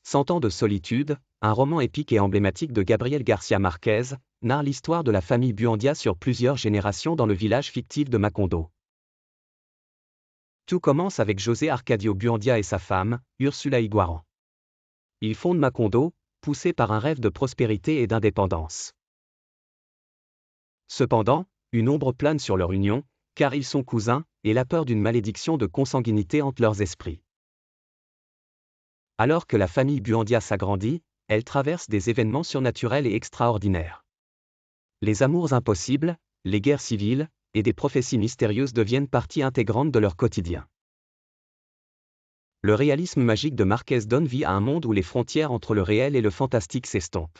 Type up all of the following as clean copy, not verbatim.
Cent ans de solitude, un roman épique et emblématique de Gabriel García Márquez, narre l'histoire de la famille Buendia sur plusieurs générations dans le village fictif de Macondo. Tout commence avec José Arcadio Buendia et sa femme, Ursula Iguaran. Ils fondent Macondo, poussés par un rêve de prospérité et d'indépendance. Cependant, une ombre plane sur leur union, car ils sont cousins, et la peur d'une malédiction de consanguinité hante leurs esprits. Alors que la famille Buendia s'agrandit, elle traverse des événements surnaturels et extraordinaires. Les amours impossibles, les guerres civiles, et des prophéties mystérieuses deviennent partie intégrante de leur quotidien. Le réalisme magique de Márquez donne vie à un monde où les frontières entre le réel et le fantastique s'estompent.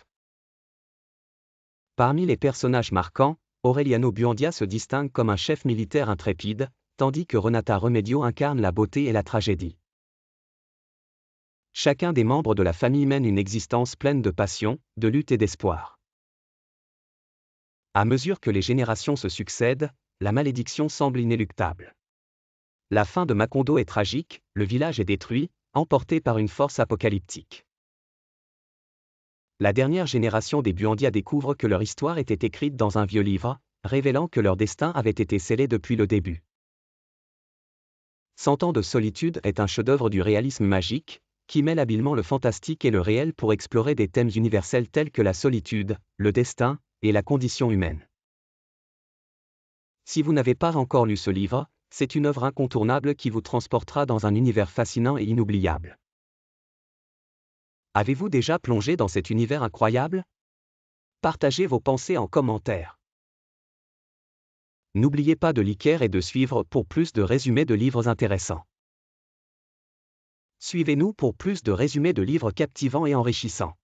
Parmi les personnages marquants, Aureliano Buendia se distingue comme un chef militaire intrépide, tandis que Renata Remedio incarne la beauté et la tragédie. Chacun des membres de la famille mène une existence pleine de passion, de lutte et d'espoir. À mesure que les générations se succèdent, la malédiction semble inéluctable. La fin de Macondo est tragique, le village est détruit, emporté par une force apocalyptique. La dernière génération des Buendia découvre que leur histoire était écrite dans un vieux livre, révélant que leur destin avait été scellé depuis le début. Cent ans de solitude est un chef-d'œuvre du réalisme magique, qui mêle habilement le fantastique et le réel pour explorer des thèmes universels tels que la solitude, le destin, et la condition humaine. Si vous n'avez pas encore lu ce livre, c'est une œuvre incontournable qui vous transportera dans un univers fascinant et inoubliable. Avez-vous déjà plongé dans cet univers incroyable? Partagez vos pensées en commentaire. N'oubliez pas de liker et de suivre pour plus de résumés de livres intéressants. Suivez-nous pour plus de résumés de livres captivants et enrichissants.